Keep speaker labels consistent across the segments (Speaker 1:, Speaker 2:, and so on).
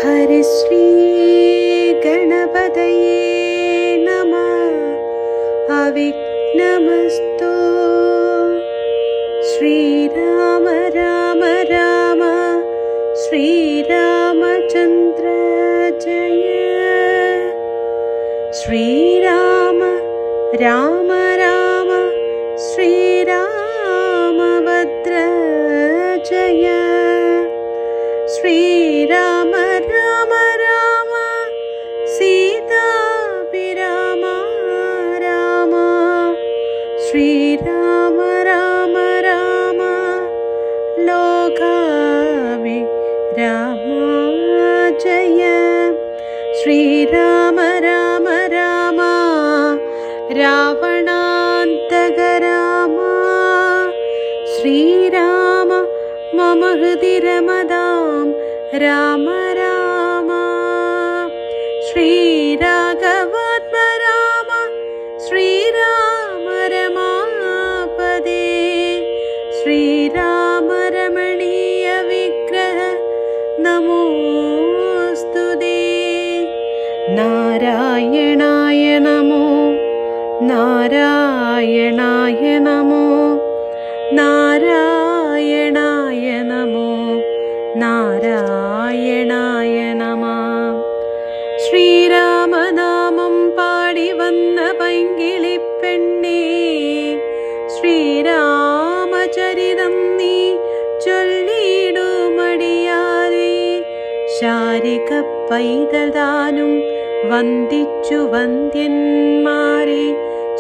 Speaker 1: ഹരിശ്രീ ഗണപതയേ നമഃ. അവിഘ്നമസ്തു. ശ്രീരാമ രാമ രാമ ശ്രീരാമചന്ദ്ര ജയ. ശ്രീരാമ രാമ രാമ ശ്രീരാമഭദ്ര ജയ. ശ്രീരാമ രാമ രാമ സീതാഭിരാമ രാമ. ശ്രീരാമ രാമ രാമ ലോകാഭിരാമ ജയ. ശ്രീരാമ രാമ രാമ രാവണാന്തക രാമ. ശ്രീരാമ മമ ഹൃദി രമതാം രാമ രാമ. ശ്രീരാഘവാത്മ രാമ ശ്രീരാമ രമാപദേ. ശ്രീരാമ രമണീയ വിഗ്രഹ നമോസ്തുതേ. നാരായണായ നമോ നാരായണായ നമോ നാരായണായ നമോ നാരായണായ നമഃ. ശ്രീരാമനാമം പാടി വന്ന പൈങ്കിളിപ്പെണ്ണേ, ശ്രീരാമചരിതം നീ ചൊല്ലിടുമടിയാരെ. ശാരിക പൈതൽ താനും വന്ദിച്ചു വന്ദ്യന്മാരെ.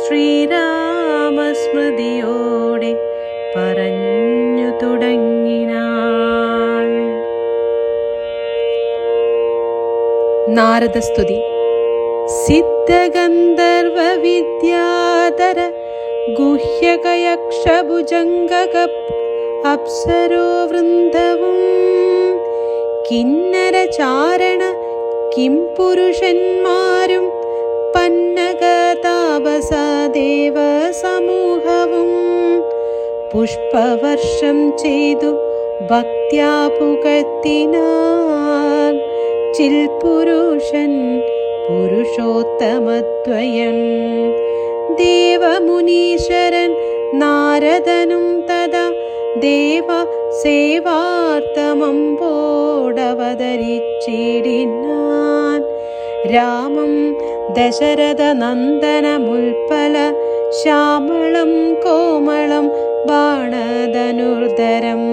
Speaker 1: ശ്രീരാമസ്മൃതിയോടെ പറഞ്ഞു തുടങ്ങിനാൾ. നാരദസ്തുതി. സിദ്ധഗന്ധർവ വിദ്യാധര ഗുഹ്യകയക്ഷഭുജംഗക അപ്സരോ വൃന്ദവും. കിന്നര ചാരണ കിം പുരുഷന്മാരും പന്നഗതാപസ ദേവ സമൂഹവും. പുഷ്പവർഷം ചെയ്തു ഭക്ത്യാ പുകഴ്ത്തിനാർ ചിൽപുരുഷൻ പുരുഷോത്തമദ്വയം. ദേവമുനീശ്വരൻ നാരദനും തഥാ ദേവ സേവാർത്ഥമമ്പോടവതരിച്ചിടിനാൻ. രാമം ദശരഥ നന്ദനമുൽപ്പല ശ്യാമളം കോമളം ബാണധനുർധരം.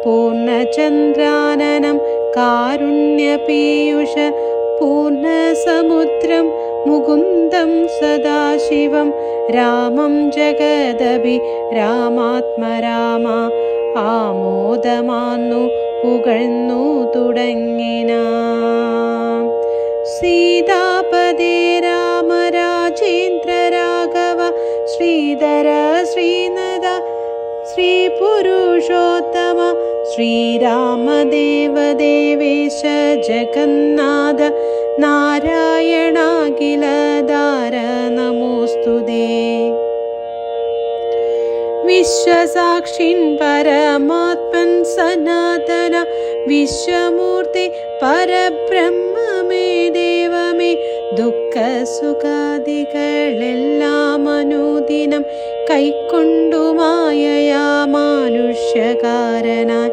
Speaker 1: പൂർണ്ണചന്ദ്രാനനം കാരുണ്യപീയൂഷ പൂർണ്ണസമുദ്രം മുകുന്ദം സദാശിവം. രാമം ജഗദഭി രാമാത്മരാമ ആമോദമാന്നു പുകഴ്ന്നു തുടങ്ങിനാൻ. സീതാപദേ രാമ രാജേന്ദ്ര രാഘവ ശ്രീധര ശ്രീനദ ശ്രീപുരുഷോത്തമ. ശ്രീരാമദേവ ദേവേശ ജഗന്നാഥ നാരായണാഖിലധാര നമോസ്തുതേ. വിശ്വസാക്ഷിൻ പരമാത്മൻ സനാതന വിശ്വമൂർത്തി പരബ്രഹ്മമേ ദേവമേ. ദുഃഖസുഖാദികളെല്ലാം അനുദിനം കൈക്കൊണ്ടു മായയാ മാനുഷ്യകാരനായി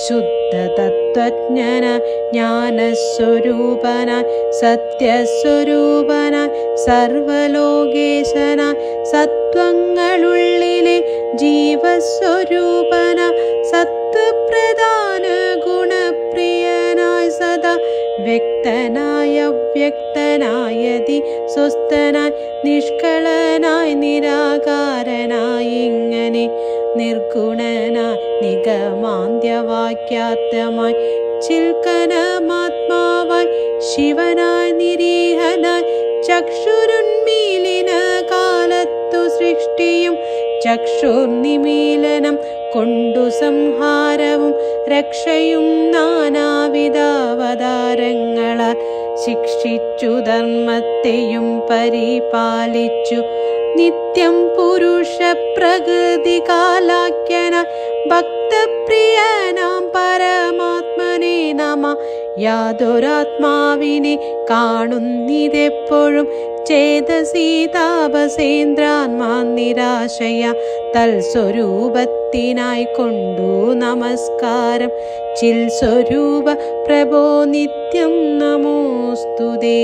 Speaker 1: ശുദ്ധ തത്വജ്ഞനായി ജ്ഞാനസ്വരൂപനായി സത്യസ്വരൂപനായി സർവലോകേശനായി സത്വങ്ങളുള്ളിലെ ജീവസ്വരൂപനായി സത്വപ്രധാന ഗുണപ്രിയനായി സദാ വ്യക്തനായ വ്യക്തനായതി സ്വസ്ഥനായി നിഷ്കളനായി നിരാകാരനായി ഇങ്ങനെ നിർഗുണനായി നിഗമാന്ത്യവാക്യാർത്ഥമായി ചിൽക്കനമാത്മാവായി ശിവനായി നിരീഹനായി ചക്ഷുരുന്മീലിന കാലത്തു സൃഷ്ടിയും ചക്ഷുർനിമീലനം കൊണ്ടു സംഹാരവും രക്ഷയും നാനാവിധാവതാരങ്ങളാൽ ശിക്ഷിച്ചു ധർമ്മത്തെയും പരിപാലിച്ചു നിത്യം പുരുഷ പ്രകൃതി കാലാഖ്യന ഭക്തപ്രിയനാം പരമാത്മനെ നമ. യാതൊരാത്മാവിനെ കാണുന്നിതെപ്പോഴും ചേതസീതാപസേന്ദ്രാന്മാൻ നിരാശയ തൽസ്വരൂപത്തിനായി കൊണ്ടു നമസ്കാരം ചിൽ സ്വരൂപ പ്രഭോ നിത്യം നമോസ്തുതേ.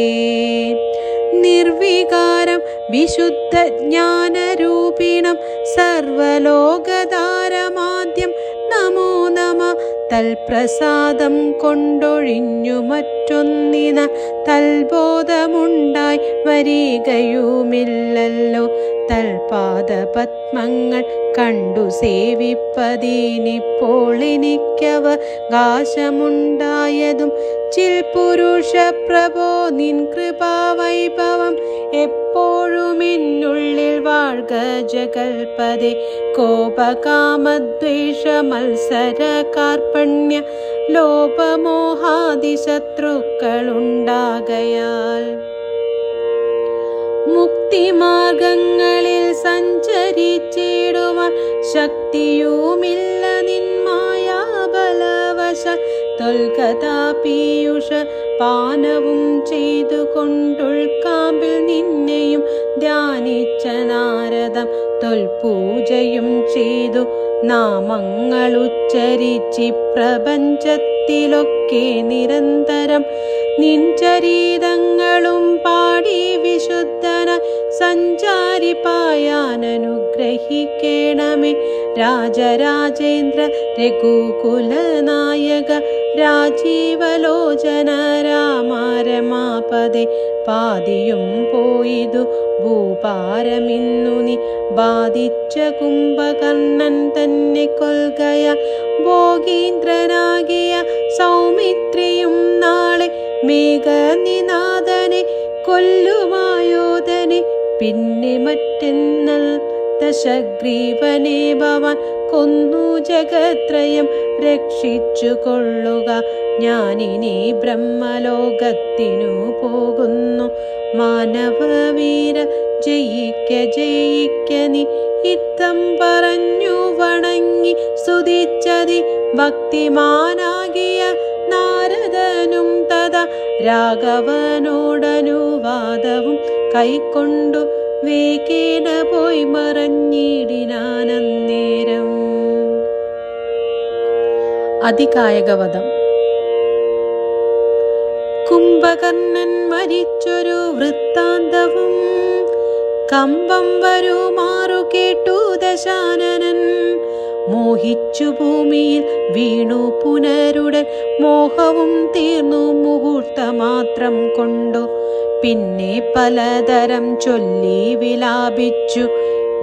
Speaker 1: നിർവികാരം വിശുദ്ധ ജ്ഞാനരൂപിണം സർവലോകധാരമാദ്യം നമോ നമ തൽപ്രസാദം കൊണ്ടൊഴിഞ്ഞു മറ്റൊന്നിന തൽബോധമുണ്ടായി വരികയുമില്ലല്ലോ. തൽപാദപത്മങ്ങൾ കണ്ടു സേവിപ്പതിനിപ്പോൾ എനിക്കവകാശമുണ്ടായതും ചിൽ പുരുഷ പ്രഭോ നിൻ കൃപാവൈഭവം എപ്പോഴും എന്നുള്ളിൽ വാഴ്ക ജഗൽപദേ. കോപകാമദ്വേഷ മത്സര കാർപ്പണ്യ ലോപമോഹാദി ശത്രുക്കളുണ്ടാകയാൽ മുക്തിമാർഗങ്ങളിൽ സഞ്ചരിച്ചിടുവാൻ ശക്തിയുമില്ല നിന്മായാബലവശ തൊൽകഥാപീയുഷ പാനവും ചെയ്തുകൊണ്ടുൾക്കാമ്പിൽ നിന്നെയും ധ്യാനിച്ച നാരദം തൊൽപൂജയും ചെയ്തു നാമങ്ങളുച്ചരിച്ചി പ്രപഞ്ചത്തിലൊക്കെ നിരന്തരം നിൻ ചരിതങ്ങളും പാടി വിശുദ്ധന സഞ്ചാരി പായാനനുഗ്രഹിക്കേണമേ. രാജരാജേന്ദ്ര രഘുകുലനായക രാജീവലോചന രാമ രമാപദേ. പാതിയും പോയിതു ഭൂപാരമിന്നു നീ ബാധിച്ച കുംഭകർണൻ തന്നെ കൊൽകയ ഭോഗീന്ദ്രനാകിയ സൗമിത്രിയും നാളെ മേഘനിനാഥനെ കൊല്ലുമായോധനെ. പിന്നെ മറ്റെന്നൽ ദശഗ്രീവനെ ഭവാൻ കൊന്നു ജഗത്രയം രക്ഷിച്ചു കൊള്ളുക. ഞാനിനി ബ്രഹ്മലോകത്തിനു പോകുന്നു മാനവവീര ജയിക്ക ജയിക്ക നീ. ഇത്തം പറഞ്ഞു വണങ്ങി സ്തുതിച്ചതി ഭക്തിമാനാകിയ നാരദനും തഥാ രാഘവനോടനുവാദവും കൈക്കൊണ്ടു വേഗേന പോയി മറഞ്ഞിടിനാനന്നേരം. അതികായകവധം. കുംഭകർണൻ മരിച്ചൊരു വൃത്താന്തവും കമ്പം വരുമാറു കേട്ടു ദശാനനൻ. മോഹിച്ചു ഭൂമിയിൽ വീണു പുനരുടൻ മോഹവും തീർന്നു മുഹൂർത്തമാത്രം കൊണ്ടു. പിന്നെ പലതരം ചൊല്ലി വിലാപിച്ചു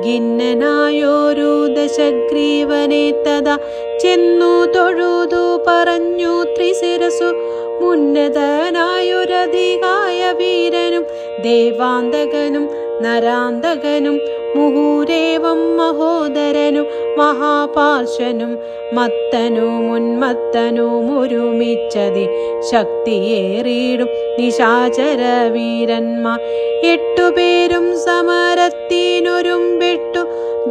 Speaker 1: ഖിന്നനായൊരു ദശഗ്രീവനെ തഥാ ചെന്നു തൊഴുതു പറഞ്ഞു ത്രിശിരസു. മുന്നതനായൊരധികായ വീരനും ദേവാന്തകനും നരാന്തകനും മുഹൂരേവം മഹോദരനും മഹാപാർശ്വനും മത്തനുമുന്മത്തനും ഒരുമിച്ചതി ശക്തിയേറിയിടും നിശാചര വീരന്മാർ. 8 പേരും സമരത്തിനൊരുമ്പെട്ടു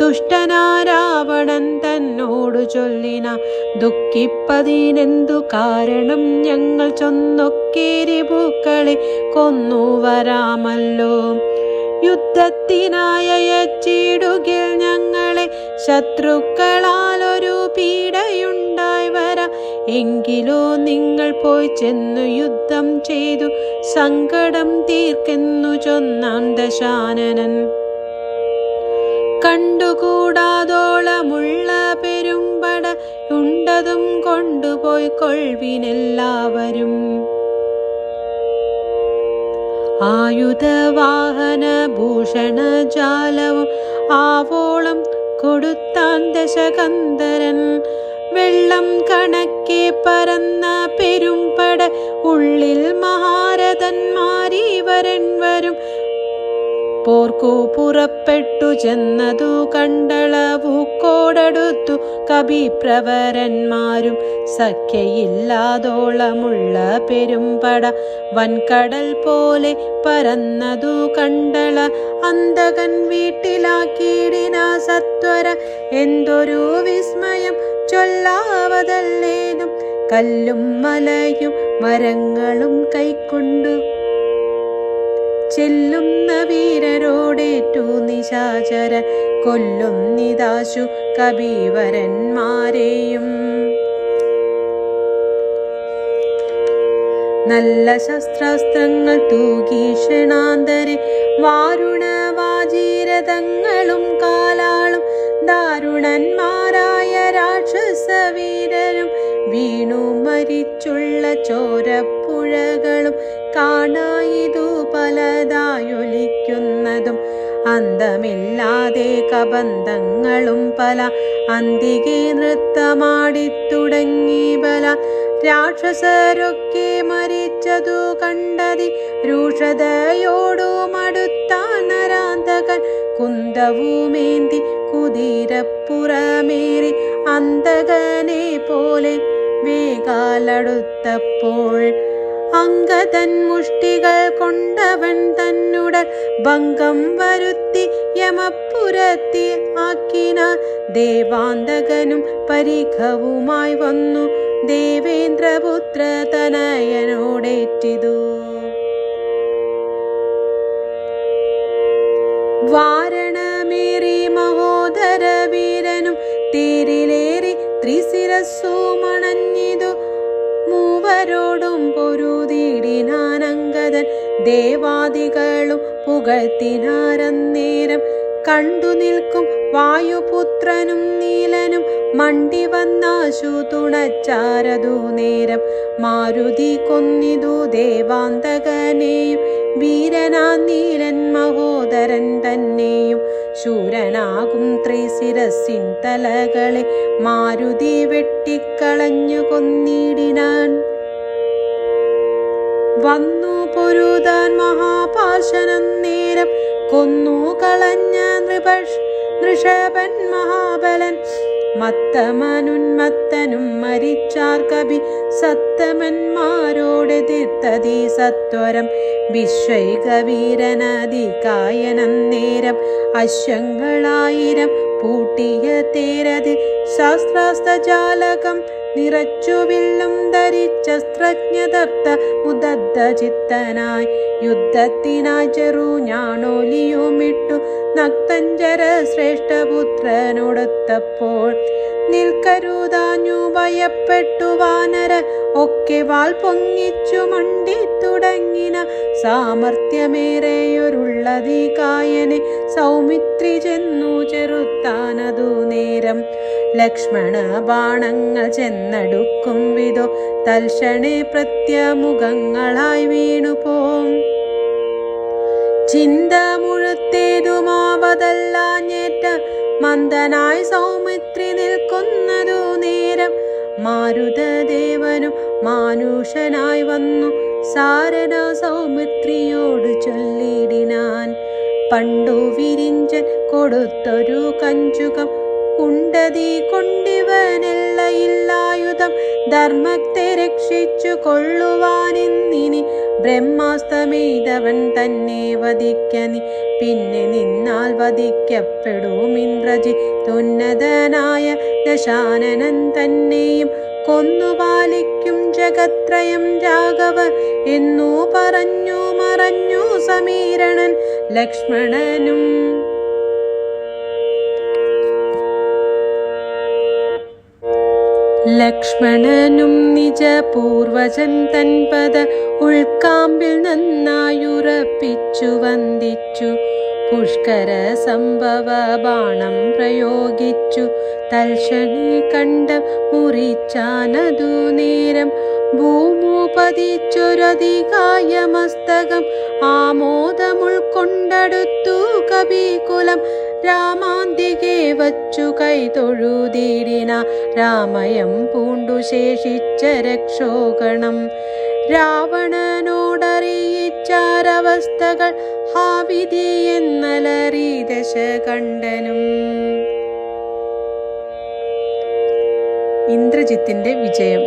Speaker 1: ദുഷ്ടനാരാവണൻ തന്നോടു ചൊല്ലിന. ദുഃഖിപ്പതിനെന്തു കാരണം ഞങ്ങൾ ചൊന്നൊക്കേരിപൂക്കളെ കൊന്നു വരാമല്ലോ. യുദ്ധത്തിനായച്ചിടുകിൽ ഞങ്ങളെ ശത്രുക്കളാലൊരു പീഡയുണ്ടായി വരാം. എങ്കിലോ നിങ്ങൾ പോയി ചെന്നു യുദ്ധം ചെയ്തു സങ്കടം തീർക്കെന്നു ചൊന്നാൻ ദശാനനൻ. കണ്ടുകൂടാതോളമുള്ള പെരുമ്പട ഉണ്ടതും കൊണ്ടുപോയി കൊൾവിനെല്ലാവരും. ആയുധവാഹന ഭൂഷണജാലവും ആവോളം കൊടുത്താൻ ദശകന്ധരൻ. വെള്ളം കണക്കെ പരന്ന പെരുമ്പട ഉള്ളിൽ മഹാരഥന്മാരിവരൻ വരും. പോർക്കു പുറപ്പെട്ടു ചെന്നതു കണ്ടളവൂക്കോടടുത്തു കവിപ്രവരന്മാരും. സഖ്യയില്ലാതോളമുള്ള പെരുമ്പട വൻകടൽ പോലെ പരന്നതു കണ്ടള അന്തകൻ വീട്ടിലാക്കിയിടിന സത്വര. എന്തൊരു വിസ്മയം ചൊല്ലാവതല്ലേതും. കല്ലും മലയും വരങ്ങളും കൈക്കൊണ്ടു ചെല്ലുന്ന വീരരോടേറ്റു നിശാചര കൊല്ലുന്നിതാശു കബീവരന്മാരെയും. നല്ല ശസ്ത്രാസ്ത്രങ്ങൾ തൂകീഷണാന്തരെ വാരുണവാജീരഥങ്ങളും കാലാളും ദാരുണന്മാരായ രാക്ഷസവീരരും വീണു മരിച്ചുള്ള ചോരപ്പുഴകളും കാണായിതു പലതായൊലിക്കുന്നതും അന്തമില്ലാതെ കബന്ധങ്ങളും പല അന്തികെ നൃത്തമാടിത്തുടങ്ങി ബല രാക്ഷസരൊക്കെ മരിച്ചതു കണ്ടതി രൂക്ഷതയോടു മടുത്താൻ നരാന്തകൻ കുന്തവുമേന്തി കുതിരപ്പുറമേറി അന്തകനെ പോലെ വേഗാലടുത്തപ്പോൾ അംഗതൻ മുഷ്ടികൾ കൊണ്ടവൻ തന്നുടൽ ഭംഗം വരുത്തി യമപുരത്തി ആക്കിനാൻ. ദേവാന്തകനും പരിഘവുമായി വന്നു ദേവേന്ദ്രപുത്ര തനയനോടേറ്റിതു. വാരണമേറി മഹോദര വീരനും തേരിലേറി ത്രിശിരസ്സു മണഞ്ഞിതു. മൂവരോടും പൊരുതിടിനാനങ്കതൻ ദേവാദികളും പുകഴ്ത്തിനാരന്നേരം. കണ്ടു നിൽക്കും വായുപുത്രനും നീലനും മണ്ടി വന്നാശു തുണച്ചാരതു നേരം. മാരുതി കൊന്നിതു ദേവാന്തകനെയും വീരനാ നീലൻ മഹോദരൻ തന്നെയും. ശൂരനാകും ത്രിശിരസിൻ തലകളെ മാരുതി വെട്ടിക്കളഞ്ഞു കൊന്നിടിനാൻ. വന്നു പൊരുതാൻ മഹാപാശനം നേരം കൊന്നു കളഞ്ഞ നൃഷഭൻ മഹാബലൻ. മത്തമനുന്മത്തനും മരിച്ചാർ കവി സത്തമന്മാരോടെതിർത്തതി സത്വരം. വിശ്വൈകവീരനദികായനം നേരം അശ്വങ്ങളായിരം പൂട്ടിയ തേരതിൽ ശാസ്ത്രാസ്ത്രജാലകം നിറച്ചു വില്ലും ധരിച്ചസ്ത്രജ്ഞതപ്ത മുദദ്ദ ചിത്തനായി യുദ്ധത്തിനായി ചെറു ഞാണോലിയുമിട്ടു നക്തഞ്ചര ശ്രേഷ്ഠപുത്രനോടൊത്തപ്പോൾ. നിൽക്കരുതാഞ്ഞു ഭയപ്പെട്ടു വാനര ഒക്കെ വാൾ പൊങ്ങിച്ചു മണ്ടി തുടങ്ങിന. സാമർത്ഥ്യമേറെയൊരുള്ളതികായനെ സൗമിത്രി ചെന്നു ചെറുത്താനതു നേരം. ലക്ഷ്മണ ബാണങ്ങൾ ചെന്നടുക്കും വിധോ തൽക്ഷണേ പ്രത്യമുഖങ്ങളായി വീണുപോം. ചിന്ത മുഴുത്തേതുമാവതല്ലാഞ്ഞേറ്റ മന്ദനായി സൗമിത്രി നിൽക്കുന്നതു നേരം. മാരുതദേവനും മാനുഷനായി വന്നു സാരന സൗമിത്രിയോട് ചൊല്ലിടിനാൻ. പണ്ടു വിരിഞ്ചൻ കൊടുത്തൊരു കഞ്ചുകം ഉണ്ടതി കൊണ്ടിവനെല്ലയില്ലായുധം. ധർമ്മത്തെ രക്ഷിച്ചു കൊള്ളുവാനിന്നിനി ബ്രഹ്മാസ്തമെയ്തവൻ തന്നെ വധിക്കനി. പിന്നെ നിന്നാൽ വധിക്കപ്പെടും ഇന്ദ്രജിത്തുന്നതനായ ദശാനനൻ തന്നെയും കൊന്നുപാലിക്കും ജഗത്രയം രാഘവ എന്നു പറഞ്ഞു മറഞ്ഞു സമീരണൻ. ലക്ഷ്മണനും നിജ പൂർവജൻ തൻ പദ ഉൾക്കാമ്പിൽ നന്നായുറപ്പിച്ചു വന്ദിച്ചു. പുഷ്കര സംഭവ ബാണം പ്രയോഗിച്ചു തൽക്ഷണേ കണ്ഠം മുറിച്ചാനതു നേരം. ഭൂമുപതിച്ചൊരധികായ മസ്തകം ആമോദമുൾക്കൊണ്ടടുത്തു കവികുലം. രാമാന്തികെ വച്ചു കൈതൊഴുതിടിന രാമയം പൂണ്ടു ശേഷിച്ച രക്ഷോഗണം. രാവണനോടറിയിച്ചാരവസ്ഥകൾ ഹാവിധി എന്നലറി ദശകണ്ഠനും. ഇന്ദ്രജിത്തിന്റെ വിജയം.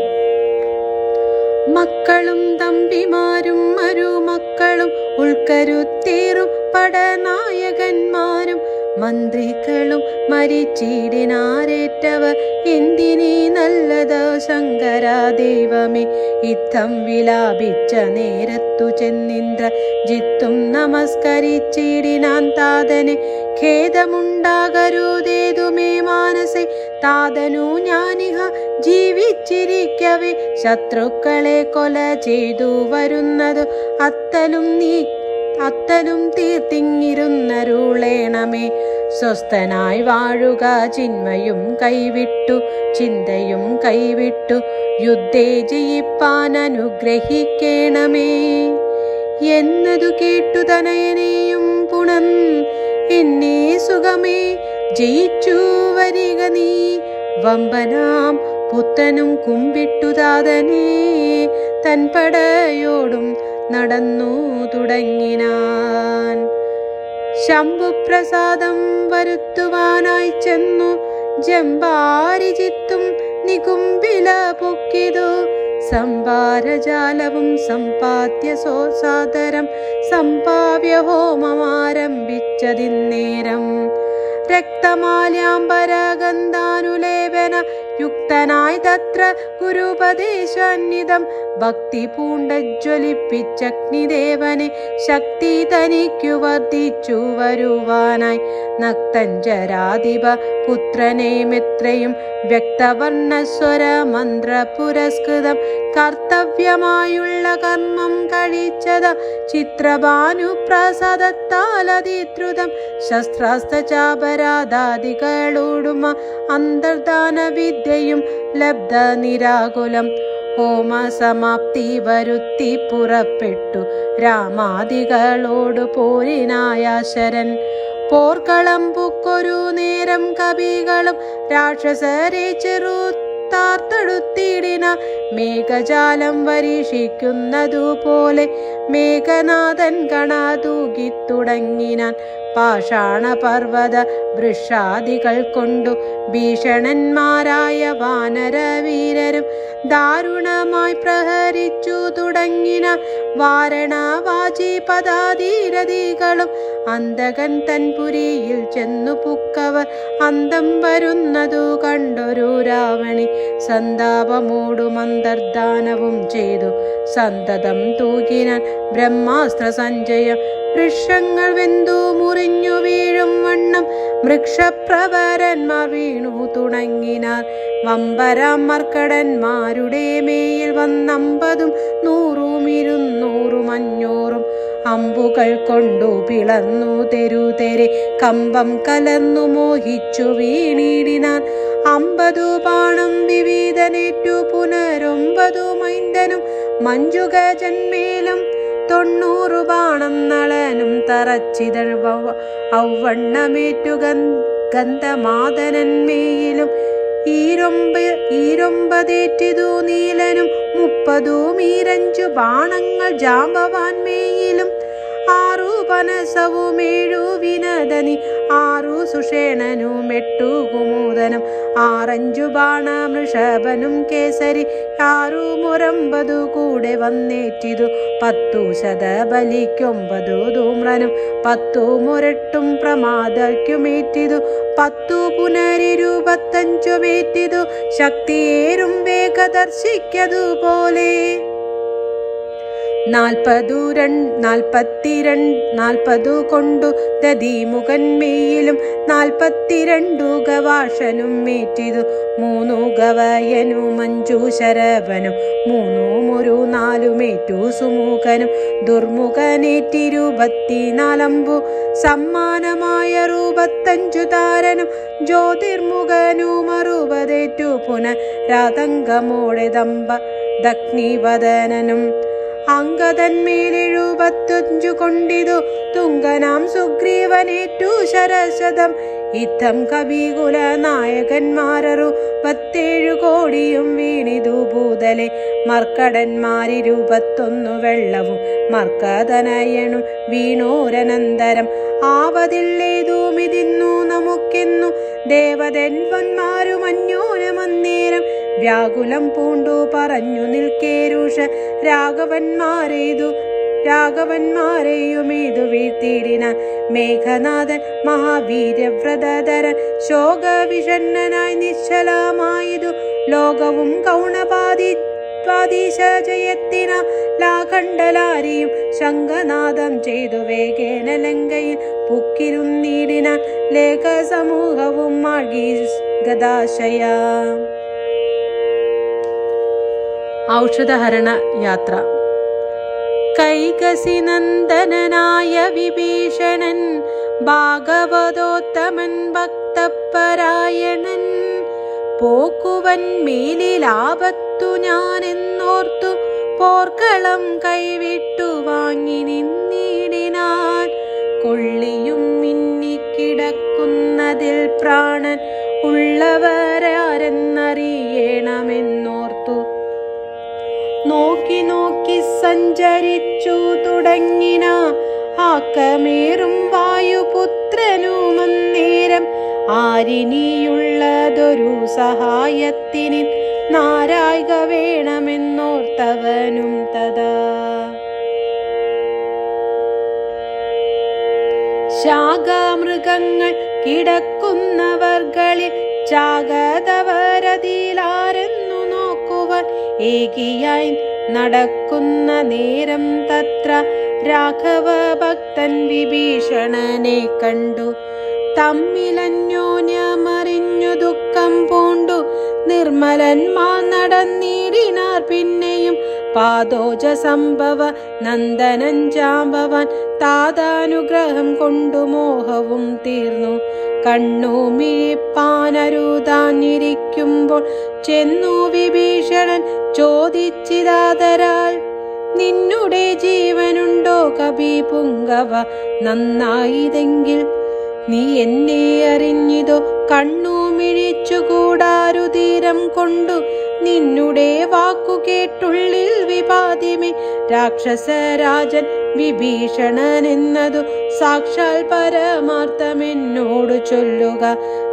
Speaker 1: മക്കളും തമ്പിമാരും മരുമക്കളും ഉൾക്കരുത്തേറും പടനായകന്മാരും മന്ത്രികളും മരിച്ചിടിനാരേറ്റവർ എന്തിനീ നല്ലത് ശങ്കര ദൈവമേ. ഇത്തം വിലാപിച്ച നേരത്തു ചെന്നിന്ദ്ര ജിത്തും നമസ്കരിച്ചിടിനാൻ താതനെ. ഖേദമുണ്ടാകരുതേതുമേ മാനസേ, താതനു ഞാനിഹ ജീവിച്ചിരിക്കവേ ശത്രുക്കളെ കൊല ചെയ്തു വരുന്നതു അത്തലും തീർത്തിങ്ങിരുന്നരുളേണമേ. സ്വസ്ഥനായി വാഴുക ചിന്മയും കൈവിട്ടു ചിന്തയും കൈവിട്ടു യുദ്ധേ ജയിപ്പാൻ അനുഗ്രഹിക്കേണമേ. എന്നതു കേട്ടു തനയനെയും പുണൻ എന്നെ സുഖമേ ജയിച്ചു വരിക നീ. വമ്പനാം പുത്തനും കുമ്പിട്ടു താതനെ തൻ പടയോടും നടന്നു തുടങ്ങിനാൻ. ശംഭുപ്രസാദം വരുത്തുവാനായി ചെന്നു ജംബാരിജിത്തും നികുംബില പൊക്കിതു. സംഭാരജാലവും സമ്പാദ്യ സാദരം സംഭാവ്യ ഹോമമാരംഭിച്ചതിന്നേരം. രക്തമാല്യാംബരഗന്ധാനുലേപന യുക്തനായി തത്ര ഗുരുപദേശാന്വിതം ഭക്തി പൂണ്ടജ്വലിപ്പിച്ചഗ്നിദേവനെ ശക്തി തനിക്കു വർദ്ധിച്ചു വരുവാനായി. നക്തഞ്ചരാധിപ പുത്രനെ മിത്രയും വ്യക്തവർണ്ണസ്വര മന്ത്ര പുരസ്കൃതം കർത്തവ്യമായുള്ള കർമ്മം കഴിച്ചത ചിത്രഭാനുപ്രസാദത്താലതിദ്രുതം. ശസ്ത്രാസ്ത്രചാപരാധാദികളോടുമ അന്തർദാന വിദ്യയും ലബ്ധ നിരാകുലം. ഹോമസമാപ്തി വരുത്തി പുറപ്പെട്ടു രാമാദികളോടു പോരിനായാശരൻ. പോർക്കളം പുക്കൊരു നേരം കവികളും രാക്ഷസരെ ചെറുത്താർത്തെടുത്തിടിന. മേഘജാലം വരീക്ഷിക്കുന്നതുപോലെ മേഘനാഥൻ കണ തൂകിത്തുടങ്ങിനാൻ. പാഷാണപർവ്വത വൃഷാദികൾ കൊണ്ടു ഭീഷണന്മാരായ വാനരവീരരും ദാരുണമായി പ്രഹരിച്ചു തുടങ്ങിനാൻ. വാരണവാചി പദാധീരതികളും അന്തകൻ തൻ പുരിയിൽ ചെന്നു പുക്കവർ അന്തം വരുന്നതു കണ്ടൊരു രാവണി. സന്താപമോടും അന്തർദാനവും ചെയ്തു സന്തതം തൂകിനാൻ ബ്രഹ്മാസ്ത്ര സഞ്ചയം. വൃക്ഷങ്ങൾ വെന്തു മുറിഞ്ഞു വീഴും വണ്ണം വൃക്ഷപ്രവരന്മാർ വീണു തുടങ്ങിനാർ. വമ്പരാം മർക്കടന്മാരുടെ മേയിൽ വന്നമ്പതും 100 500 അമ്പുകൾ കൊണ്ടു പിളർന്നു തെരുതെരെ കമ്പം കലർന്നു മോഹിച്ചു വീണിടിനാൻ. 50 ബാണം വിവിധനേറ്റു പുനരൊമ്പതു മൈന്ദനും മഞ്ജുഗജന്മേലും 90 ബാണം നളനും തറച്ചിതഴ് ഔവണ്ണമേറ്റു ഗന്ധമാദനന്മേയിലും. ഈരൊമ്പതേറ്റിതു നീലനും 30 മീരഞ്ചു ബാണങ്ങൾ ജാമ്പവാൻമേയിലും. 6 പനസവും 7 വിനദനി 6 സുഷേണനും 8 കുമുദനും 6 ബാണ വൃഷഭനും കേസരി 6 മുരമ്പതു കൂടെ വന്നേറ്റിതു. 10 ശതബലിക്കൊമ്പതു ധൂമ്രനും 10 മുരട്ടും പ്രമാദയ്ക്കുമേറ്റിതു. 10 പുനരിരുപത്തഞ്ചുമേറ്റിതു ശക്തിയേറും വേഗദർശിക്കതുപോലെ. 40 കൊണ്ടു ദതിമുഖന്മേയിലും 42 ഗവാഷനും മേറ്റിതു. 3 ഗവയനും 5 ശരവനും 3 മുരു 4 സുമുഖനും. ദുർമുഖനേറ്റി 24 സമ്മാനമായ 65 താരനും. ജ്യോതിർമുഖനും 60 പുനരാതങ്കമോടെ ദഗ്നിവദനനും. അങ്കദന്മേൽ 75 കൊണ്ടിതു തുങ്കനാം സുഗ്രീവനേറ്റു ശരശതം. യുദ്ധം കവികുല നായകന്മാർ 67 കോടിയും വീണിതു ഭൂതലെ. മർക്കടന്മാർ 21 വെള്ളവും മർക്കതനയനും വീണോരനന്തരം. ആവതില്ലേതുമിതിന്നു നമുക്കെന്നു ദേവതന്മാരും അന്യോനമന്നേരം. വ്യാകുലം പൂണ്ടു പറഞ്ഞു നിൽക്കേരുഷ രാഘവന്മാരെയ്തു രാഘവന്മാരെയുമേതു വീഴ്ത്തിയിടിനാൻ. മേഘനാഥൻ മഹാവീര്യവ്രതധരൻ ശോകവിഷണ്ണനായി നിശ്ചലമായതു ലോകവും കൗണപാദീശജയത്തിന ലാഖണ്ഡലാരിയും ശംഖനാദം ചെയ്തു വേഗേന ലങ്കയിൽ പുക്കിരുന്നീടിനാൻ. ലേഖസമൂഹവും മാർഗീ ഗദാശയ. ഔഷധഹരണ യാത്ര. കൈകസിനന്ദനായ വിഭീഷണൻ ഭാഗവതോത്തമൻ ഭക്തപരായണൻ പോക്കുവൻ മേലിലാപത്തു ഞാനെന്നോർത്തു പോർക്കളം കൈവിട്ടു വാങ്ങി നിന്നിടിനാൻ. കൊള്ളിയും മിന്നിക്കിടക്കുന്നതിൽ പ്രാണൻ ഉള്ളവരാരെന്നറിയണമെന്നോർത്തു നോക്കി നോക്കി സഞ്ചരിച്ചു തുടങ്ങിന ആക്കമേറും വായുപുത്രനുമന്നേരം ആരിനിയുള്ളതൊരു സഹായത്തിന് നാരായക വേണമെന്നോർത്തവനും തഥാ. ശാഖാമൃഗങ്ങൾ കിടക്കുന്നവർകളിൽ ചാകതവരതിലാരെന്നു നോക്കുവാൻ ഏകിയായി നടക്കുന്ന നേരം തത്ര രാഘവ ഭക്തൻ വിഭീഷണനെ കണ്ടു. തമ്മിലന്യോന്യമറിഞ്ഞു ദുഃഖം പൂണ്ടു നിർമ്മലന്മാർ നടന്നിടിനാർ. പിന്നെയും പാദോജ സംഭവ നന്ദനൻ ജാമ്പവാൻ താതാനുഗ്രഹം കൊണ്ടു മോഹവും തീർന്നു. കണ്ണു മിഴിപ്പാനരുതാഞ്ഞിരിക്കുമ്പോൾ ചെന്നു വിഭീഷണൻ ചോദിച്ചിതാതരാൽ നിന്നുടെ ജീവനുണ്ടോ കപി പുങ്കവ? നന്നായിതെങ്കിൽ നീ എന്നെ അറിഞ്ഞിതോ? കണ്ണു മിഴിച്ചുകൂടാരുതീരം കൊണ്ടു നിന്നുടെ വാക്കു കേട്ടുള്ളിൽ വിപാതിമേ രാക്ഷസരാജൻ വിഭീഷണൻ എന്നതു സാക്ഷാൽ പരമാർത്ഥമെന്നോട് ചൊല്ലുക.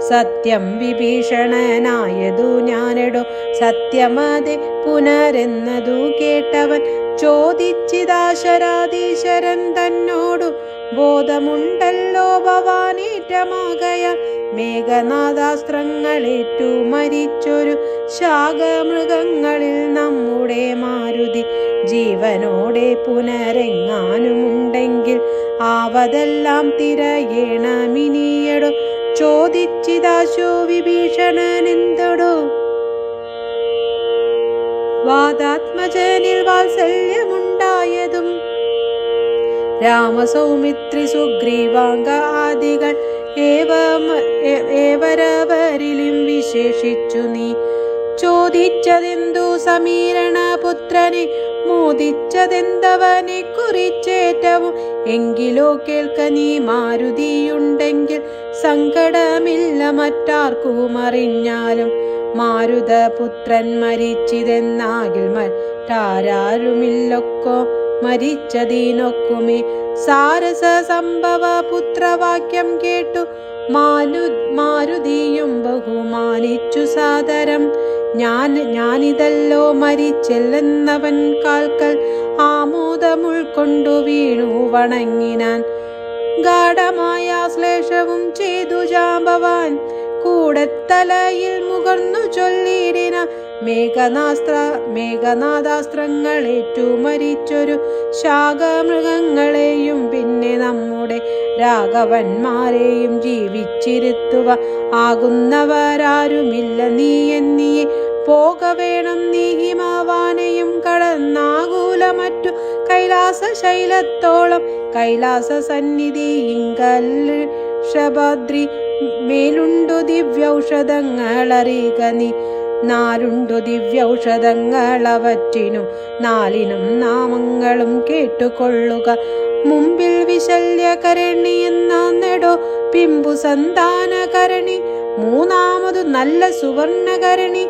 Speaker 1: സത്യം വിഭീഷണനായതു ഞാനെടോ സത്യമതെ പുനരെന്നതു കേട്ടവൻ ചോദിച്ചിതാശരാധീശ്വരൻ തന്നോടു ബോധമുണ്ടല്ലോ ഭവാനേറ്റമാകയാൽ മേഘനാദാസ്ത്രങ്ങളേറ്റു മരിച്ചൊരു ശാഖമൃഗങ്ങളിൽ നമ്മുടെ മാരുതി ജീവനോടെ പുനരെങ്ങാനുമുണ്ടെങ്കിൽ ആവതെല്ലാം തിരയേണമിനിയടോ ചോദിച്ചിതാശോ വിഭീഷണനെന്തടോ? വാദാത്മജനിൽ വാത്സല്യമുണ്ടായതും രാമസൗമിത്രി സുഗ്രീവാംഗ ആദികൾ ഏവരവരിലും വിശേഷിച്ചു നീ ചോദിച്ചതെന്തു സമീരണ പുത്രനെ മോദിച്ചതെന്തവനെ കുറിച്ചേറ്റവും എങ്കിലോ കേൾക്ക നീ മാരുതിയുണ്ടെങ്കിൽ സങ്കടമില്ല മറ്റാർക്കും അറിഞ്ഞാലും മാരുതപുത്രൻ മരിച്ചിതെന്നാകിൽ മറ്റാരാരുമില്ലൊക്കോ മരിച്ചതിനൊക്കുമേ സാരസ സംഭവ പുത്രവാക്യം കേട്ടു മാരുതിയും ബഹുമാനിച്ചു സാദരം. ഞാനിതല്ലോ മരിച്ചെല്ലെന്നവൻ കാൽക്കൽ ആമോദമുൾക്കൊണ്ടു വീണു വണങ്ങിനാൻ. ഗാഢമായ ശ്ലേഷവും ചെയ്തു ജാമ്പവാൻ കൂടത്തലയിൽ മുകർന്നു ചൊല്ലിയിടിന മേഘനാദാസ്ത്രങ്ങളേറ്റു മരിച്ചൊരു ശാഖമൃഗങ്ങളെയും പിന്നെ നമ്മുടെ രാഘവന്മാരെയും ജീവിച്ചിരുത്തുക ആകുന്നവരാരുമില്ല നീ എന്നിയെ പോകവേണം നീ ഹിമവാനെയും കടന്നാകൂലമറ്റു കൈലാസശൈലത്തോളം കൈലാസ സന്നിധി ഇങ്കൽ ഷഭദ്രി മേലുണ്ടു ദിവ്യൗഷധങ്ങളറിയുക നീ. 4 ദിവ്യൗഷധങ്ങളവറ്റിനു 4 നാമങ്ങളും കേട്ടുകൊള്ളുക. മുമ്പിൽ വിശല്യകരണി എന്നാണെടോ പിമ്പു സന്താനകരണി, 3ാമതു നല്ല സുവർണകരണി,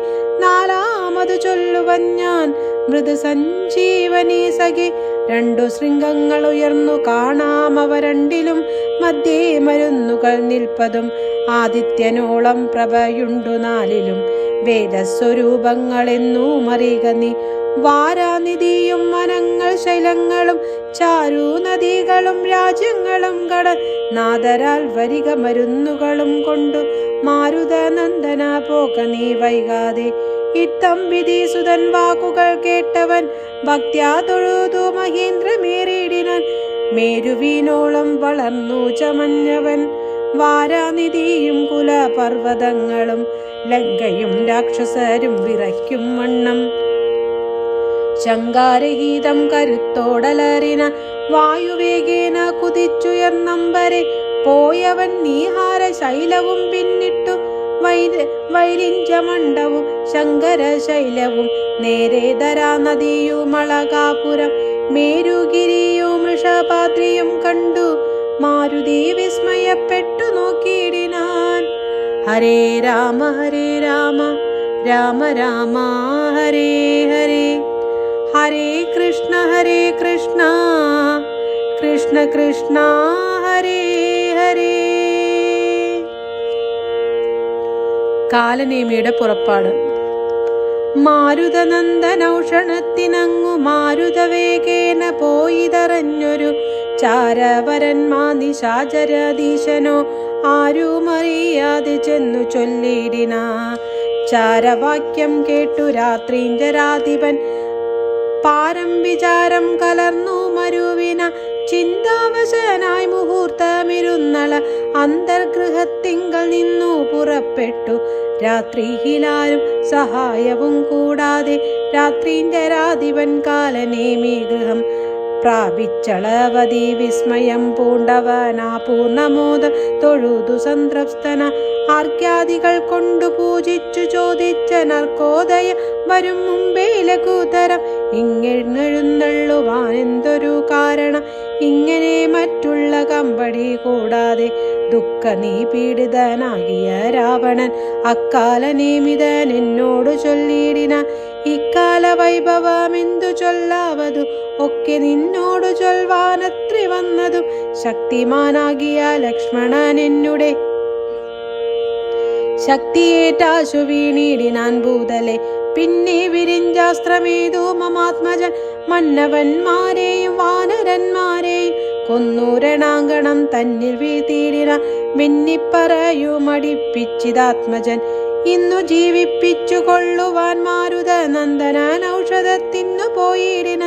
Speaker 1: 4ാമതു ചൊല്ലുവൻ ഞാൻ മൃദു സഞ്ജീവനി സഖി. 2 ശൃംഗങ്ങൾ ഉയർന്നു കാണാമവ രണ്ടിലും മധ്യേ മരുന്നുകൾ നിൽപ്പതും ആദിത്യനോളം പ്രഭയുണ്ടു 4ലും വേദസ്വരൂപങ്ങളെന്നു മറിക നീ. വാരാനിധിയും വനങ്ങൾ ശൈലങ്ങളും ചാരു നദികളും രാജ്യങ്ങളും കടൽ നാദരാൽ വരിക മരുന്നുകളും കൊണ്ടു മാരുതനന്ദന പോക നീ വൈകാതെ. ഇത്തംവിധി സുതൻ വാക്കുകൾ കേട്ടവൻ ഭക്ത്യാ തൊഴുതു മഹേന്ദ്രമേറിയിടിനാൻ. മേരുവിനോളം വളർന്നു ചമഞ്ഞവൻ വാരാനിധിയും കുലപർവ്വതങ്ങളും ലങ്കയും രാക്ഷസരും വിറയ്ക്കും വണ്ണം. ശങ്കാരഹീതം കരുത്തോടലറിന വായുവേഗേന കുതിച്ചുയർന്നമ്പരെ പോയവൻ നീഹാര ശൈലവും പിന്നിട്ടു വൈരിഞ്ചമണ്ഡവും ശങ്കരശൈലവും നേരെ ധരാ നദിയുമളകാപുരം മേരുഗിരിയും വൃഷഭാദ്രിയും കണ്ടു മാരുതി വിസ്മയപ്പെട്ടു നോക്കിയിടിനാൻ. ഹരേ രാമ രാമ രാമ ഹരേ ഹരേ, ഹരേ കൃഷ്ണ കൃഷ്ണ കൃഷ്ണ ഹരേ ഹരേ. കാലനേമിയുടെ പുറപ്പാട്. മാരുതനന്ദനൗഷണത്തിനങ്ങു മാരുതവേഗേന പോയിതറഞ്ഞൊരു ചാരവരന്മാ നിശാചരധീശനോ ആരുമറിയാതെ ചെന്നു ചൊല്ലിയിടിന. ചാരവാക്യം കേട്ടു രാത്രീഞ്ചരാധിപൻ പാരം വിചാരം കലർന്നു മരുവിന. ചിന്താവശനായി മുഹൂർത്തമിരുന്നള അന്തർഗൃഹത്തിങ്കൽ നിന്നു പുറപ്പെട്ടു. രാത്രിയിലാരും സഹായവും കൂടാതെ രാത്രീഞ്ചരാധിപൻ കാലനേമി ഗൃഹം പ്രാപിച്ചളവതി വിസ്മയം പൂണ്ടവനാ പൂർണ്ണമോദം തൊഴുതു സംതൃപ്തന. ആർക്യാദികൾ കൊണ്ടു പൂജിച്ചു ചോദിച്ച നർക്കോദയ വരും മുമ്പേ ലഘുതരം ഇങ്ങെഴുന്നള്ളുവാൻ എന്തൊരു കാരണം. ഇങ്ങനെ മറ്റുള്ള കമ്പടി കൂടാതെ ദുഃഖ നീ പീഡിതനാകിയ രാവണൻ അക്കാലനേമിതൻ എന്നോട് ചൊല്ലിയിടിന. ഇക്കാല വൈഭവമെന്തു ചൊല്ലാവതു ഒക്കെ നിന്നോട് ചൊൽവാനത്രി വന്നതും. ശക്തിമാനാകിയ ലക്ഷ്മണൻ എന്നുടെ ശക്തിയേറ്റാശു വീണിടിനാൻ ഭൂതലെ. പിന്നെ വിരിഞ്ചാസ്ത്രമേതു മമാത്മജൻ മന്നവന്മാരെയും വാനരന്മാരെയും കൊന്നു രണാങ്കണം തന്നിൽ വീഴ്ത്തിയിടിന. മിന്നിപ്പറയുമടിപ്പിച്ചിതാത്മജൻ ഇന്നു ജീവിപ്പിച്ചു കൊള്ളുവാൻ മാരുതനന്ദനൻ ഔഷധത്തിന്നു പോയിടിന.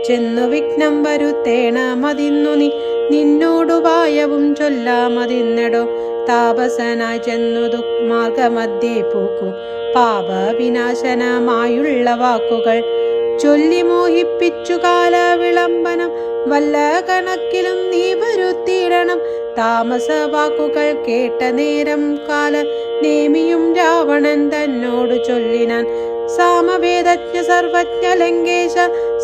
Speaker 1: ചെന്നു വിഘ്നം വരുത്തേണമതിന്നു നീ നിന്നോടുപായവും ചൊല്ലാമതിന്നെടോ. താപസനായി ചെന്നു ദുഃമാർഗമധ്യേ പോക്കു പാപവിനാശനമായുള്ള വാക്കുകൾ ചൊല്ലി മോഹിപ്പിച്ചു കാല വിളംബനം വല്ല കണക്കിലും നീ വരുത്തിയിടണം. താമസ വാക്കുകൾ കേട്ട നേരം കാല നേമിയും രാവണൻ തന്നോട് ചൊല്ലിനാൻ. സാമവേദജ്ഞ സർവജ്ഞ ലങ്കേശ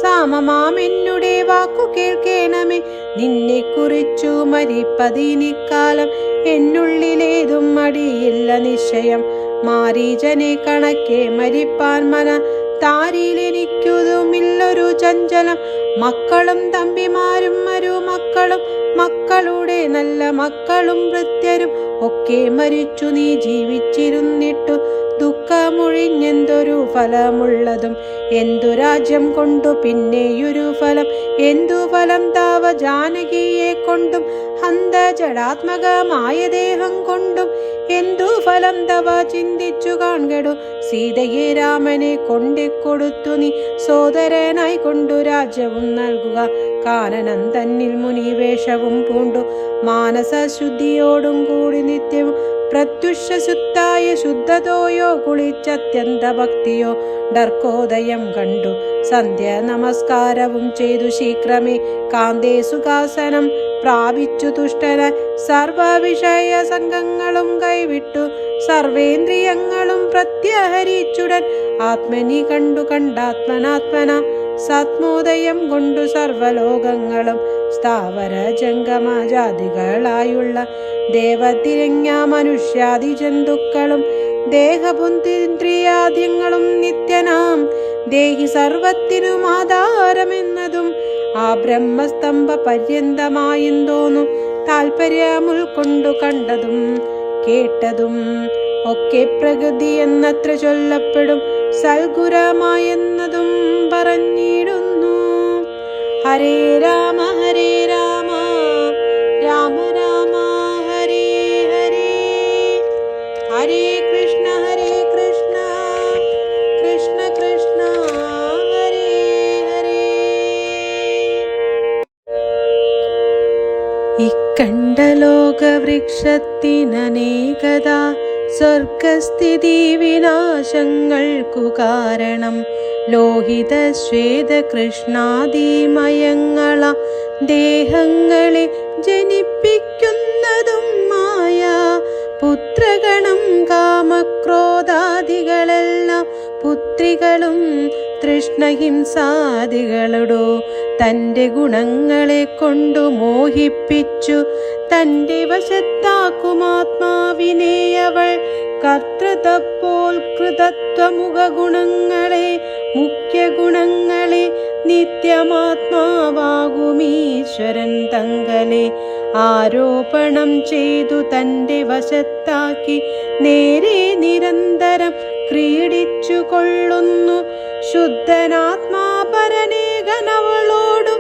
Speaker 1: സാമമാമെന്നുടെ വാക്കു കേൾക്കേണമേ. നിന്നെ കുറിച്ചു മരിപ്പതിനിക്കാലം എന്നുള്ളിലേതും മടിയില്ല നിശ്ചയം. മാരീചനെ കണക്കെ മരിപ്പാൻ മന താരിയിലെനിക്കുതുമില്ലൊരു ചഞ്ചലം. മക്കളും തമ്പിമാരും മരുമക്കളും മക്കളുടെ നല്ല മക്കളും ഭൃത്യരും ഒക്കെ മരിച്ചു നീ ജീവിച്ചിരുന്നിട്ടു ദുഃഖമൊഴിഞ്ഞെന്തൊരു ഫലമുള്ളതും. എന്തു രാജ്യം കൊണ്ടു പിന്നെയൊരു ഫലം, എന്തു ഫലം താവ ജാനകിയെ കൊണ്ടും ഹന്ത ജഡാത്മകമായ ദേഹം കൊണ്ടും. എന്തു ഫലം തവ ചിന്തിച്ചു കാൺകടു. സീതയെ രാമനെ കൊണ്ടിക്കൊടുത്തു നീ സോദരനായി കൊണ്ടു രാജ്യവും നൽകുക. കാനനം തന്നിൽ മുനിവേഷവും പൂണ്ടു മാനസശുദ്ധിയോടും കൂടി നിത്യവും പ്രത്യുഷശുദ്ധായ ശുദ്ധതോയോ കുളിച്ചത്യന്ത ഭക്തിയോ ഡർക്കോദയം കണ്ടു സന്ധ്യ നമസ്കാരവും ചെയ്തു ശീഘ്രമേ കാന്തേ സുഖാസനം പ്രാപിച്ചു തുഷ്ടനായി സർവവിഷയ സംഘങ്ങളും കൈവിട്ടു സർവേന്ദ്രിയങ്ങളും പ്രത്യഹരിച്ചുടൻ ആത്മനി കണ്ടു കണ്ടാത്മനാത്മന സത്മോദയം കൊണ്ടു സർവലോകങ്ങളും സ്ഥാവര ജംഗമ ജാതികളായുള്ള ദേവതിരഞ്ഞ മനുഷ്യാദി ജന്തുക്കളും ദേഹബുദ്ധിന്ദ്രിയാദ്യങ്ങളും നിത്യനാം ദേഹി സർവത്തിനും ആധാരമെന്നതും ആ ബ്രഹ്മസ്തംഭ പര്യന്തമായെന്തോന്നു താൽപര്യമുൾക്കൊണ്ടു കണ്ടതും കേട്ടതും ഒക്കെ പ്രകൃതി എന്നത്ര ചൊല്ലപ്പെടും സൽഗുരമായെന്നതും പറഞ്ഞിടുന്നു. ഹരേ രാമ രാമ രാമ ഹരേ ഹരേ, ഹരേ കൃഷ്ണ കൃഷ്ണ കൃഷ്ണ ഹരേ ഹരേ. ഇക്കണ്ഡലോകവൃക്ഷത്തിനനേകത സ്വർഗസ്ഥിതി വിനാശങ്ങൾക്കു കാരണം ലോഹിത ശ്വേത കൃഷ്ണാദിമയങ്ങള ദേഹങ്ങളെ ജനിപ്പിക്കുന്നതും മായ പുത്രഗണം കാമക്രോധാദികളെല്ലാം പുത്രികളും തൃഷ്ണഹിംസാദികളോടോ തൻ്റെ ഗുണങ്ങളെ കൊണ്ടു മോഹിപ്പിച്ചു തൻ്റെ വശത്താക്കുമാത്മാവിനെ അവൾ കർത്തൃതപ്പോൾ കൃതത്വമുഖ ഗുണങ്ങളെ മുഖ്യ ഗുണങ്ങളെ നിത്യമാത്മാവാകുമീശ്വരൻ തങ്കലെ ആരോപണം ചെയ്തു തൻ്റെ വശത്താക്കി നേരെ നിരന്തരം ക്രീഡിച്ചു കൊള്ളുന്നു. ശുദ്ധനാത്മാപരനേകനവളോടു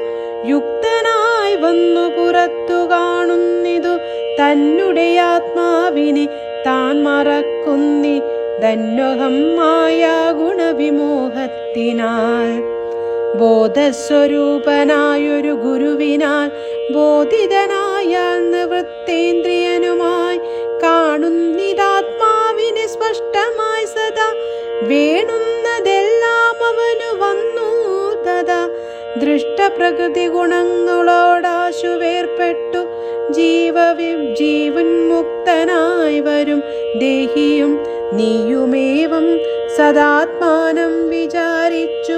Speaker 1: യുക്തനായി വന്നു പുറത്തു കാണുന്നിതു തന്നെ ആത്മാവിനെ താൻ മറക്കുന്നി ധന്വഹം മായ ഗുണവിമോഹത്തിനാൽ. ബോധസ്വരൂപനായൊരു ഗുരുവിനാൽ ബോധിതനായാൽ നിവൃത്തേന്ദ്രിയനുമായി കാണുന്നിതാത്മാവിനെ സ്പഷ്ടമായി സദാ വേണുന്നതെല്ലാം അവനു വന്നു തഥാ. ദൃഷ്ടപ്രകൃതി ഗുണങ്ങളോടാശു വേർപ്പെട്ടു ജീവൻ മുക്തനായി വരും ദേഹിയും നീയുമേവം സദാത്മാനം വിചാരിച്ചു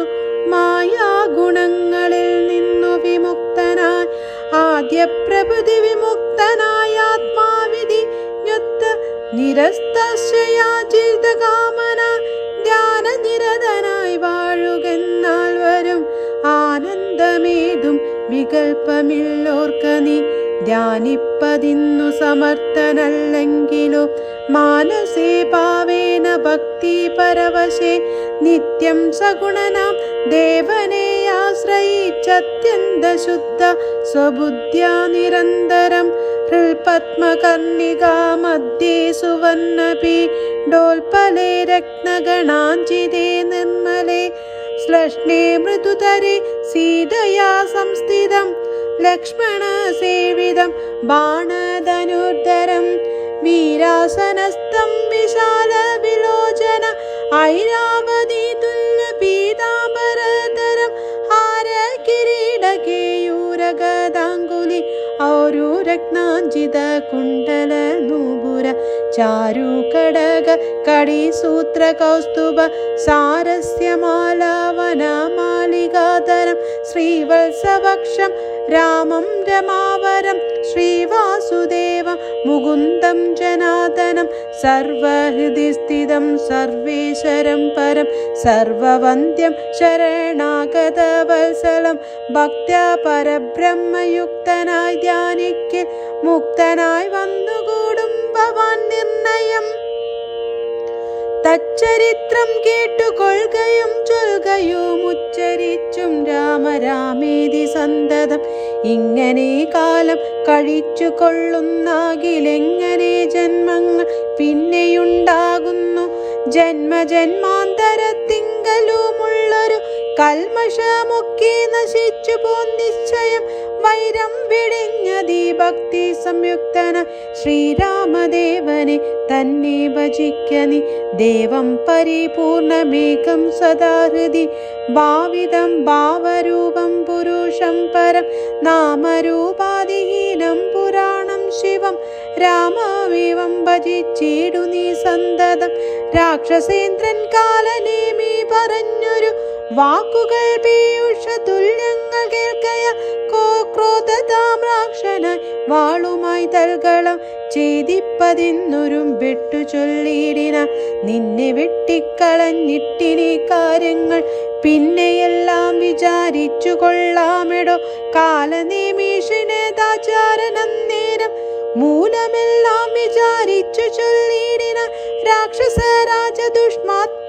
Speaker 1: മായാഗുണങ്ങളിൽ നിന്നു വിമുക്തനായി ആദ്യ പ്രഭൃതി വിമുക്തനായ ആത്മാവിധി ഞൊത്ത നിരസ്തയാചിത കാമന ധ്യാന നിരതനായി വാഴുകെന്നാൽ വരും ആനന്ദമേതും വികൽപ്പമില്ലോർക്ക നീ ധ്യാനിപ്പതിന്നു സമർത്ഥനല്ലെങ്കിലോ മാനസേ ഭാവേന ഭക്തി പരവശേ നിത്യം സഗുണനാം ദേവനെ ആശ്രയിച്ചത്യന്ത ശുദ്ധ സ്വബുദ്ധ്യാ നിരന്തരം ഹൃൽപത്മകർണികാ മധ്യേ സുവർണപീഠോൽപലേ രത്നഗണാഞ്ജിതേ നിർമ്മലേ ശ്ലഷ്ണേ മൃദുതരേ സീതയാ സംസ്ഥിതം ലക്ഷ്മണസേവിതം ബാണധനുർധരം വീരാസനസ്ഥം വിശാല വിലോചന ഐരാവതി തുല്യ പീതാംബരധരം ഹാര കിരീട കേയൂരഗദാംഗുലി ഔരു രത്നാഞ്ജിത കുണ്ടല നൂപുര ചാരു കടക കടിസൂത്ര കൗസ്തുഭ സാരസ്യമാലാവന മാലികാധരം ശ്രീവത്സവക്ഷം രാമം രമാവരം ശ്രീവാസുദേവം മുകുന്ദം ജനാർദ്ദനം സർവഹൃദി സ്ഥിതം സർവേശ്വരം പരം സർവവന്ദ്യം ശരണാഗതവത്സലം ഭക്ത്യാ പരബ്രഹ്മയുക്തനായി ധ്യാനിക്കിൽ മുക്തനായി വന്നുകൂടും ഭവാൻ നിർണയം. തച്ചരിത്രം കേട്ടുകൊള്ളുകയും ചൊൽകയും ഉച്ചരിച്ചും രാമരാമേതി സന്തതം ഇങ്ങനെ കാലം കഴിച്ചു കൊള്ളുന്നാകിലെങ്ങനെ ജന്മങ്ങൾ പിന്നെയുണ്ടാകുന്നു. ജന്മജന്മാന്തരത്തിങ്കലുമുള്ളൊരു കൽമഷമൊക്കെ നശിച്ചു പോന്നിശ്ചയം വൈരം വെടിഞ്ഞതീ ഭക്തി സംയുക്തന ശ്രീരാമദേവനെ തന്നെ ഭജിക്കനി ദേവം പരിപൂർണമേകം സദാഹൃതി ഭാവിതം ഭാവരൂപം പുരുഷം പരം നാമരൂപാദിഹീനം പുരാണം ശിവം രാമമേവം ഭജിച്ചിടു നീ സന്തതം. രാക്ഷസേന്ദ്രൻ കാലനേമി പറഞ്ഞൊരു വാക്കുകൾ പീയൂഷ തുല്യങ്ങൾ കേൾക്കയ ക്രോധതാമ്രാക്ഷനായി വാളുമായി തൽകളം ചെയ്തിപ്പതിന്നൊരും വെട്ടു ചൊല്ലിയിടിന നിന്നെ വെട്ടിക്കളഞ്ഞിട്ടിനി കാര്യങ്ങൾ പിന്നെയെല്ലാം വിചാരിച്ചു കൊള്ളാമെടോ. കാലനേമീഷിനേതാചാരനന്നേരം മൂലമെല്ലാം വിചാരിച്ചു ചൊല്ലിടിന രാക്ഷസരാജ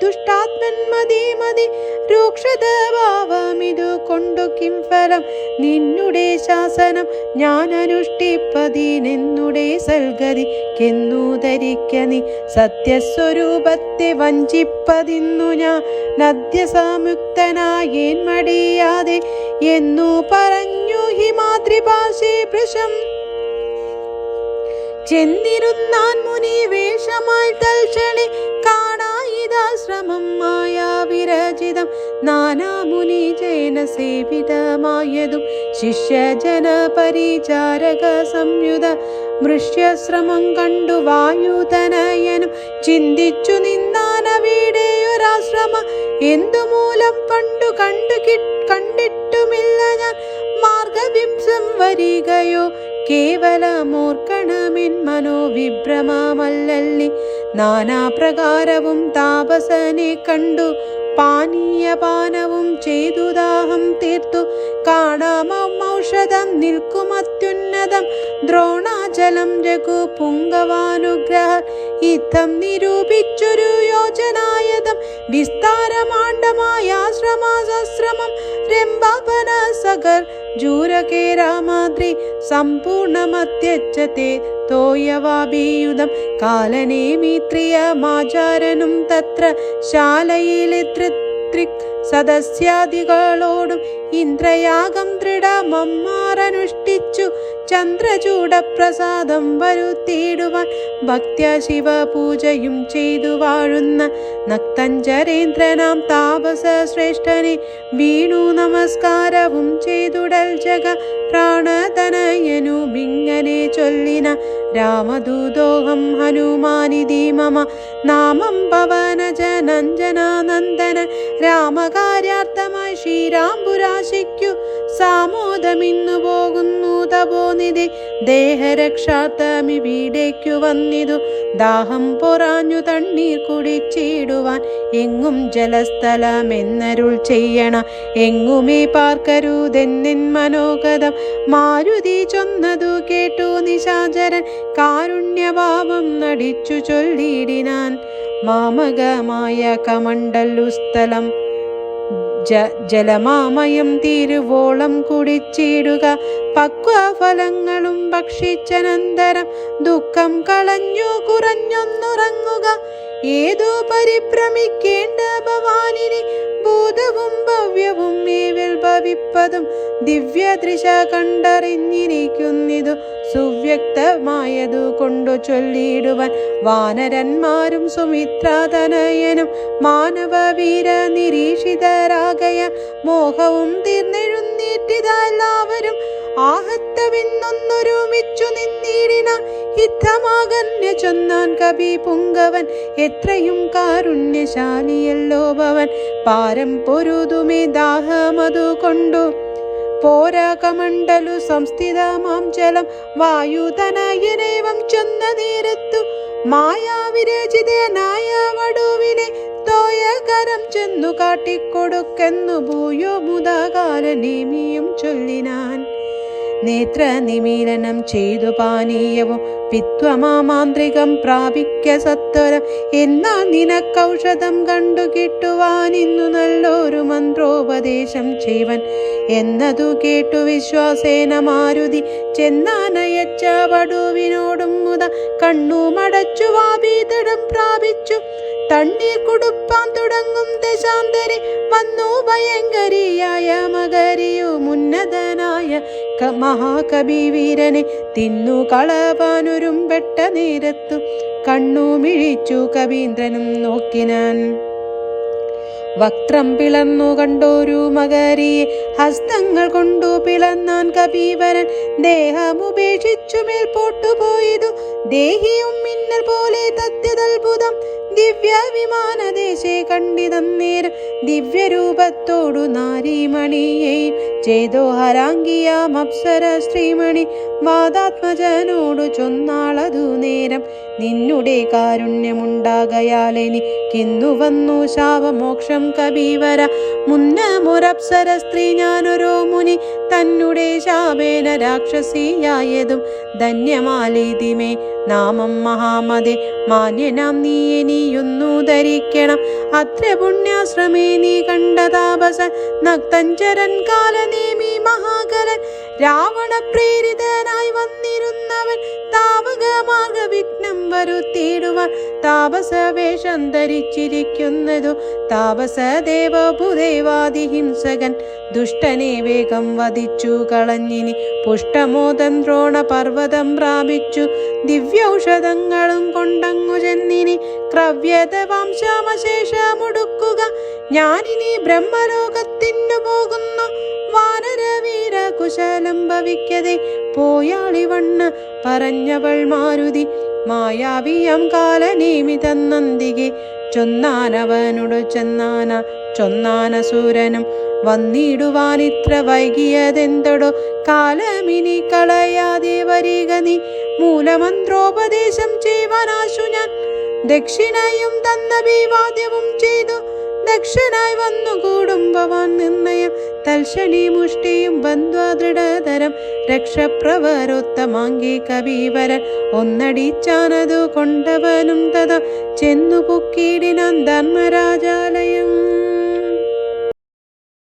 Speaker 1: ദുഷ്ടാത്മന്മതി മതി രൂക്ഷത ഭാവമിതു കൊണ്ടു കിം ഫലം നിന്നുടെ ശാസനം ഞാൻ അനുഷ്ഠിപ്പതിനെന്നുടെ സൽഗതി കെന്നു ധരിക്ക നീ സത്യസ്വരൂപത്തെ വഞ്ചിപ്പതിന്നു ഞാൻ നദ്യ സംയുക്തനായേൻ മടിയാതെ എന്നു പറഞ്ഞു ഹിമാദ്രിപാശേ വൃഷം ചെന്നിരുന്നാൻ മുനി വേഷമായി തൽക്ഷണേ കാണായിതാശ്രമം മായാവിരചിതം നാനാമുനി ജൈന സേവിതമായതും ശിഷ്യജന പരിചാരക സംയുത മൃഷ്യശ്രമം കണ്ടു വായുതനയനും ചിന്തിച്ചു നിന്നാനവിടെയൊരാശ്രമ എന്തുമൂലം പണ്ടു കണ്ടിട്ടുമില്ല ഞാൻ മാർഗവിംസം വരികയോ കേവലമോർക്കണമെൻ മനോവിഭ്രമമല്ലല്ലി നാനാപ്രകാരവും താപസനെ കണ്ടു പാനീയപാനവും ചെയ്തു ദാഹം തീർത്തു കാണാമൗഷധം നിൽക്കുമത്യുന്നതം ദ്രോണാചലം രഘു പുങ്കവാനുഗ്രഹ ഇത്തം നിരൂപിച്ചൊരു യോജനായതം വിസ്താരമാണ്ഡമായാശ്രമാശ്രമം രംഭാപന സഗർ ജൂരകേ രാമാദ്രി സമ്പൂർണമത്യച്ചത്തെ തോയവാഭിയുധം കാലനേമിത്രിയമാചാരനും തത്ര ശാലയിലെ സദസ്യാദികളോടും ഇന്ദ്രയാഗം ദൃഢമമ്മാറനുഷ്ഠിച്ചു ചന്ദ്രചൂഡപ്രസാദം വരുത്തിയിടുവാൻ ഭക്ത്യ ശിവപൂജയും ചെയ്തു വാഴുന്ന നക്തഞ്ചരേന്ദ്രനാം താപസ ശ്രേഷ്ഠനെ വീണു നമസ്കാരവും ചെയ്തുടൽ ജഗ പ്രാണതനയനുമിങ്ങനെ ചൊല്ലിന രാമദൂതോഹം ഹനുമാനിധി മമ നാമം പവനജനഞ്ജനാനന്ദന രാമകാര്യാർത്ഥമായി ശ്രീരാംപുരാശിക്കു സാമോദമിന്നു പോകുന്നു തപോനിധി ദേഹരക്ഷാർത്ഥമിവിടേക്കു വന്നിതു ദാഹം പൊറാഞ്ഞു തണ്ണീർ കുടിച്ചിടുവാൻ എങ്ങും ജലസ്ഥലമെന്നരുൾ ചെയ്യണ എങ്ങുമേ പാർക്കരുതെന്നെൻ മനോഗതം മാരുതി ചൊന്നതു കേട്ടു നിശാചരൻ കാരുണ്യഭാവം നടിച്ചു ചൊല്ലിടിനാൻ മാമകമായ കമണ്ഡലു സ്ഥലം ജലമാമയം തീരുവോളം കുടിച്ചിടുക പക്വഫലങ്ങളും ഭക്ഷിച്ചനന്തരം ദുഃഖം കളഞ്ഞു കുറഞ്ഞൊന്നുറങ്ങുക ഏതോ പരിഭ്രമിക്കേണ്ട ഭവാനിനി ഭൂതവും ഭവ്യവും മേവിൽ ഭവിപ്പതും ദിവ്യദൃശ കണ്ടറിഞ്ഞിരിക്കുന്നിതു സുവ്യക്തമായതു കൊണ്ടു ചൊല്ലിടുവാൻ വാനരന്മാരും സുമിത്രാതനയനും മാനവവീര നിരീക്ഷിതരാകയ മോഹവും തീർന്നെഴുന്നേറ്റിതെല്ലാവരും ആഹത്തവിന്നൊന്നൊരുമിച്ചു നിന്നിടിന ഹിതമാകന്യ ചൊന്നാൻ കവി പുങ്കവൻ എത്രയും കാരുണ്യശാലിയല്ലോ ഭവൻ പാരം പൊരുതുമേ ദാഹമതു കൊണ്ടു പോരാ കമണ്ഡലു സംസ്ഥിതമാം ജലം വായുതനയനേവം ചൊന്ന നേരത്തു മായാവിരചിതനായ വടുവിനെ തോയകരം ചെന്നു കാട്ടിക്കൊടുക്കെന്നു ഭൂയോ മുതാകാലനേമിയും ചൊല്ലിനാൻ നേത്രനിമീലനം ചെയ്തു പാനീയവും പിത്വമാമാന്ത്രികം പ്രാപിക്ക സത്വരം എന്നാൽ നിനക്കൗഷധം കണ്ടു കിട്ടുവാൻ ഇന്നു നല്ലൊരു മന്ത്രോപദേശം ചെയ്വൻ എന്നതു കേട്ടു വിശ്വാസേന മാരുതി ചെന്നാനയച്ച വടുവിനോടും മുത കണ്ണു മടച്ചു വാപീതടം പ്രാപിച്ചു തണ്ണീർ കൊടുപ്പാൻ തുടങ്ങും ദശാന്തരി വന്നു ഭയങ്കരിയായ മകരിയു മുന്നതനായ മഹാകവി വീരനെ തിന്നു കളവാനൊരുമ്പെട്ട നേരത്തു കണ്ണു മിഴിച്ചു കവീന്ദ്രനും നോക്കിനാൻ വക്രം പിളർന്നു കണ്ടോരു മകരിയെ ഹസ്തങ്ങൾ കൊണ്ടു പിളർന്നാൻ കപീവരൻ ദേഹമുപേക്ഷിച്ചു മേൽപോട്ടു പോയതു ദേഹിയും മിന്നൽ പോലെ തത്യതത്ഭുതം ദിവ്യ വിമാനദേശേ കണ്ടിതന്നേരം ദിവ്യരൂപത്തോടു നാരീമണിയെയും ചെയ്തോ ഹരാംഗിയാം അപ്സര ശ്രീമണി വാദാത്മജനോടു ചൊന്നാളതു നേരം നിന്നുടെ കാരുണ്യമുണ്ടാകയാലെനിക്കിന്നു വന്നു ശാപമോക്ഷം കബീവര മുന്നമൊരപ്സര സ്ത്രീ ഞാനൊരു മുനി തന്നെ ശാപേന രാക്ഷസിയായതും ധന്യമാലീതിമേ നാമം മഹാമതേ മാന്യനാം നീ ഇനിയൊന്നു ധരിക്കണം അത്ര പുണ്യാശ്രമേ നീ കണ്ട താപസൻ നക്തഞ്ചരൻ കാലനേമി മഹാകലൻ രാവണ പ്രേരിതനായി വന്നിരുന്നവൻ താവകമാർഗ വിഘ്നം വരുത്തിയിടുവാൻ താപസവേഷം ധരിച്ചിരിക്കുന്നതു താപസദേവ ഭൂദേവാദിഹിംസകൻ ദുഷ്ടനെ വേഗം വധിച്ചു കളഞ്ഞിനി പുഷ്ടമോദം ദ്രോണ പർവ്വതം പ്രാപിച്ചു ദിവ്യൌഷധങ്ങളും കൊണ്ടങ്ങു ചെന്നിനി ക്രവ്യത വംശമശേഷമുടുക്കുക ഞാനിനി ബ്രഹ്മലോകത്തിനു പോകുന്നു വാനരവീര കുശലം ഭവിക്കതെ പോയാളിവണ്ണ് പറഞ്ഞവൾ മാരുതി മായാവിയം കാലനേമിതം നന്ദികെ ചൊന്നാനവനോട് ചൊന്നാന സൂരനും വന്നിടുവാനിത്ര വൈകിയതെന്തടോ കാലമിനി കളയാതെ വരിക നീ മൂലമന്ത്രോപദേശം ചെയ്യുവാനാശു ഞാൻ ദക്ഷിണയും തന്ന വിവാദ്യവും ചെയ്തു ദക്ഷനായി വന്നു കൂടുംബവാൻ നിർണയം തൽക്ഷണി മുഷ്ടിയും ബന്ധുവ ദൃഢതരം രക്ഷപ്രവരോത്തമാങ്കി കബീവരൻ ഒന്നടിച്ചാനതു കൊണ്ടവനും തഥാ ചെന്നു പൊക്കിടിനാൻ ധർമ്മരാജാലയം.